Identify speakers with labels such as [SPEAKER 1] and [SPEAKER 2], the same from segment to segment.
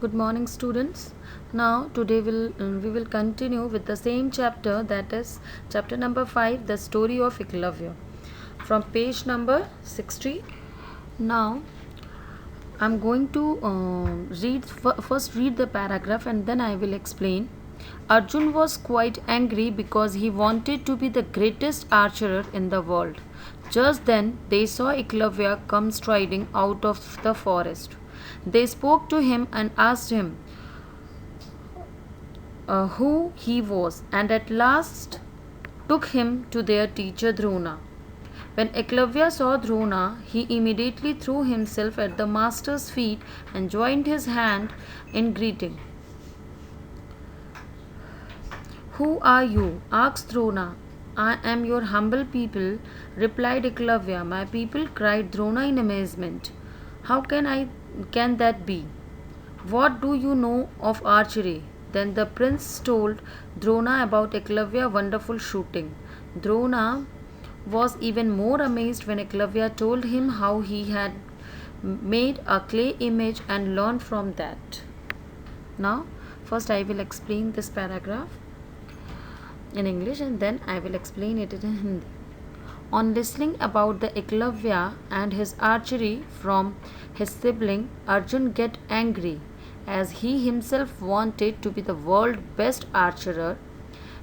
[SPEAKER 1] Good morning, students. Now, today we will continue with the same chapter, that is chapter number 5, the story of Eklavya, from page number 60. Now, I'm going to first read the paragraph and then I will explain. Arjun was quite angry because he wanted to be the greatest archer in the world. Just then they saw Eklavya come striding out of the forest. They spoke to him and asked him who he was, and at last took him to their teacher Drona. When Eklavya saw Drona, he immediately threw himself at the master's feet and joined his hand in greeting. Who are you? Asked Drona. I am your humble people, replied Eklavya. My people, cried Drona in amazement. How can that be? What do you know of archery? Then the prince told Drona about Eklavya's wonderful shooting. Drona was even more amazed when Eklavya told him how he had made a clay image and learned from that. Now, first I will explain this paragraph in English and then I will explain it in Hindi. On listening about the Eklavya and his archery from his sibling, Arjun get angry as he himself wanted to be the world's best archer.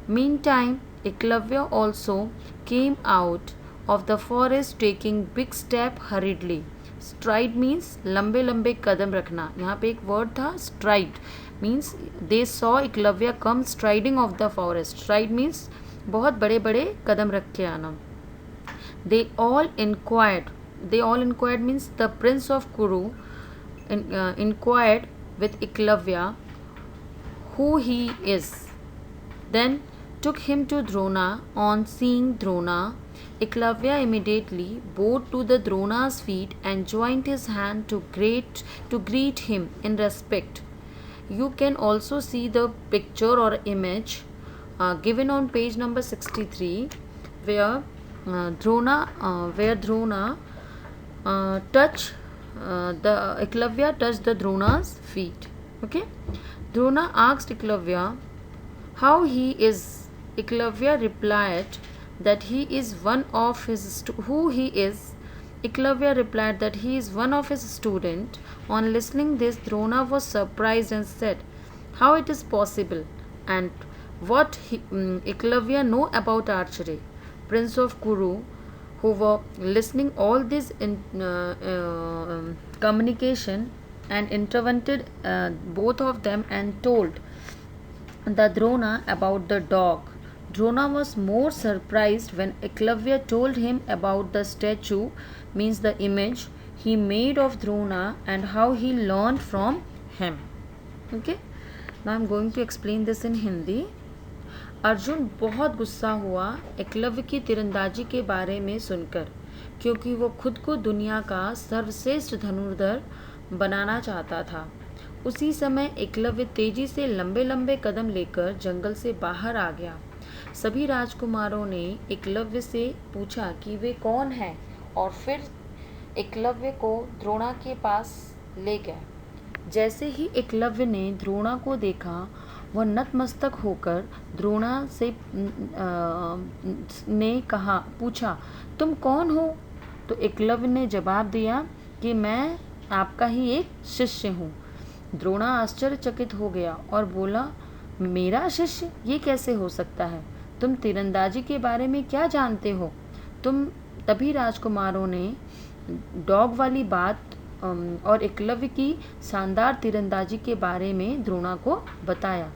[SPEAKER 1] Meantime, Eklavya also came out of the forest taking big step hurriedly. Stride means लंबे लंबे कदम रखना. यहाँ पे एक word था stride means they saw Eklavya come striding off the forest. Stride means बहुत बड़े बड़े कदम रख के आना. They all inquired means the prince of Kuru inquired with Eklavya who he is. Then took him to Drona. On seeing Drona, Eklavya immediately bowed to the Drona's feet and joined his hand to greet him in respect. You can also see the picture or image given on page number 63 where Drona the Eklavya touched the Drona's feet. Okay. Drona asked Eklavya how he is. Eklavya replied that he is one of his Eklavya replied that he is one of his students. On listening this, Drona was surprised and said, "How it is possible? And what Eklavya know about archery?" Prince of Kuru, who were listening all this communication and intervened both of them and told the Drona about the dog. Drona was more surprised when Eklavya told him about the statue, means the image he made of Drona and how he learned from him. Okay, now I am going to explain this in Hindi. Arjun बहुत गुस्सा हुआ एकलव्य की तीरंदाजी के बारे में सुनकर, क्योंकि वो खुद को दुनिया का सर्वश्रेष्ठ धनुर्धर बनाना चाहता था. उसी समय एकलव्य तेजी से लंबे लंबे कदम लेकर जंगल से बाहर आ गया. सभी राजकुमारों ने एकलव्य से पूछा कि वे कौन हैं और फिर एकलव्य को द्रोणा के पास ले गए. जैसे ही एकलव्य ने द्रोणा को देखा, वह नतमस्तक होकर द्रोणा से ने पूछा, तुम कौन हो? तो एकलव्य ने जवाब दिया कि मैं आपका ही एक शिष्य हूँ. द्रोणा आश्चर्यचकित हो गया और बोला, मेरा शिष्य? ये कैसे हो सकता है? तुम तीरंदाजी के बारे में क्या जानते हो? तभी राजकुमारों ने डॉग वाली बात और एकलव्य की शानदार तीरंदाजी के बारे में द्रोणा को बताया.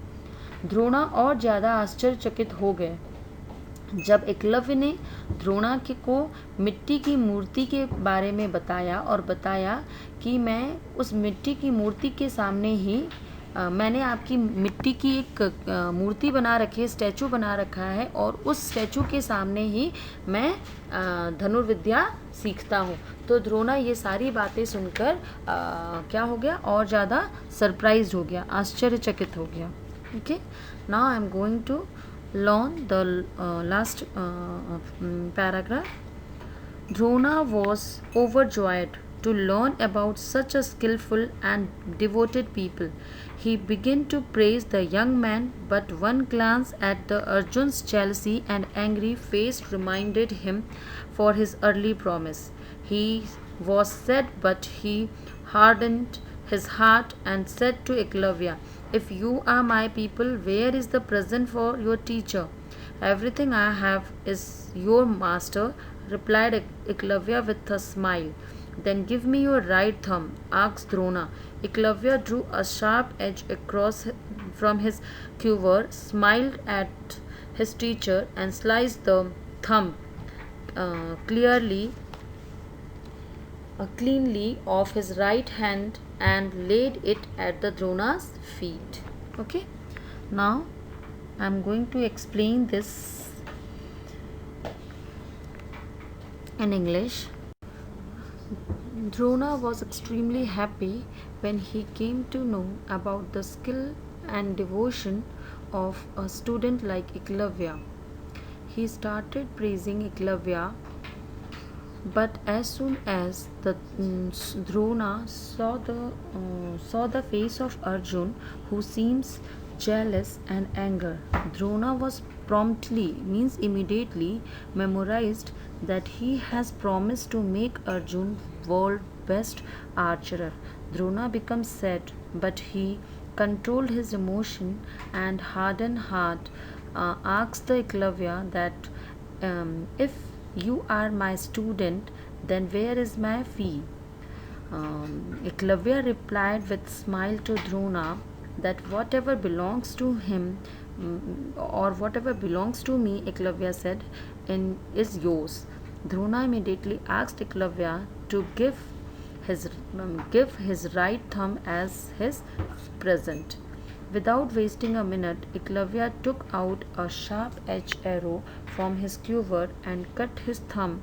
[SPEAKER 1] द्रोणा और ज़्यादा आश्चर्यचकित हो गए जब एकलव्य ने द्रोणा को मिट्टी की मूर्ति के बारे में बताया और बताया कि मैं उस मिट्टी की मूर्ति के सामने ही मैंने आपकी मिट्टी की एक मूर्ति बना रखी है, स्टैचू बना रखा है और उस स्टैचू के सामने ही मैं धनुर्विद्या सीखता हूँ. तो द्रोणा ये सारी बातें सुनकर क्या हो गया, और ज़्यादा सरप्राइज्ड हो गया, आश्चर्यचकित हो गया. Okay, now I am going to learn the last paragraph. Drona was overjoyed to learn about such a skillful and devoted people. He began to praise the young man, but one glance at the Arjun's jealousy and angry face reminded him for his early promise. He was sad, but he hardened his heart and said to Eklavya, "If you are my people, where is the present for your teacher?" "Everything I have is your master," replied Eklavya with a smile. "Then give me your right thumb," asked Drona. Eklavya drew a sharp edge across from his quiver, smiled at his teacher, and sliced the thumb cleanly off his right hand and laid it at the Drona's feet. Okay, now I'm going to explain this in English. Drona was extremely happy when he came to know about the skill and devotion of a student like Eklavya. He started praising Eklavya, but as soon as the Drona saw the face of Arjun, who seems jealous and anger, Drona was promptly, means immediately, memorized that he has promised to make Arjun world best archer. Drona becomes sad, but he controlled his emotion and hardened heart asked the Eklavya that if you are my student, then where is my fee? Eklavya replied with smile to Drona that whatever belongs to him or whatever belongs to me, Eklavya said, is yours. Drona immediately asked Eklavya to give his right thumb as his present. Without wasting a minute, Eklavya took out a sharp-edged arrow from his quiver and cut his thumb,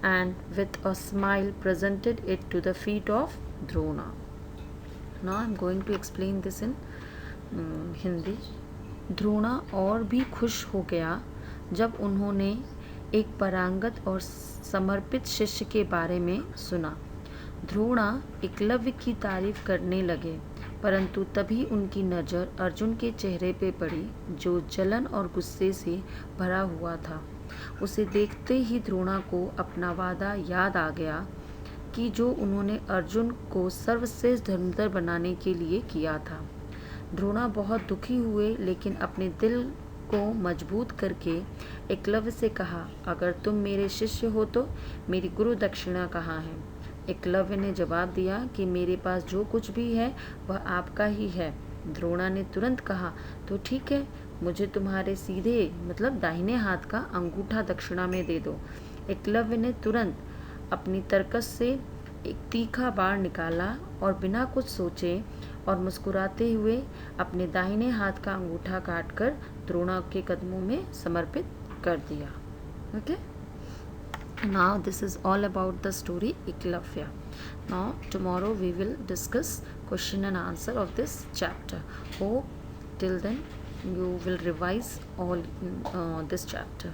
[SPEAKER 1] and with a smile presented it to the feet of Drona. Now I am going to explain this in Hindi. Drona और भी खुश हो गया जब उन्होंने एक पारंगत और समर्पित शिष्य के बारे में सुना. द्रोणा एकलव्य की तारीफ करने लगे, परंतु तभी उनकी नज़र अर्जुन के चेहरे पे पड़ी, जो जलन और गुस्से से भरा हुआ था. उसे देखते ही द्रोणा को अपना वादा याद आ गया कि जो उन्होंने अर्जुन को सर्वश्रेष्ठ धनुर्धर बनाने के लिए किया था. द्रोणा बहुत दुखी हुए, लेकिन अपने दिल को मजबूत करके एकलव्य से कहा, अगर तुम मेरे शिष्य हो तो मेरी गुरु दक्षिणा कहाँ है? एकलव्य ने जवाब दिया कि मेरे पास जो कुछ भी है वह आपका ही है. द्रोणा ने तुरंत कहा, तो ठीक है, मुझे तुम्हारे सीधे मतलब दाहिने हाथ का अंगूठा दक्षिणा में दे दो. एकलव्य ने तुरंत अपनी तरकस से एक तीखा बाण निकाला और बिना कुछ सोचे और मुस्कुराते हुए अपने दाहिने हाथ का अंगूठा काटकर द्रोणा के कदमों में समर्पित कर दिया. Okay, now this is all about the story Eklavya. Now tomorrow we will discuss question and answer of this chapter. Hope till then you will revise all this chapter.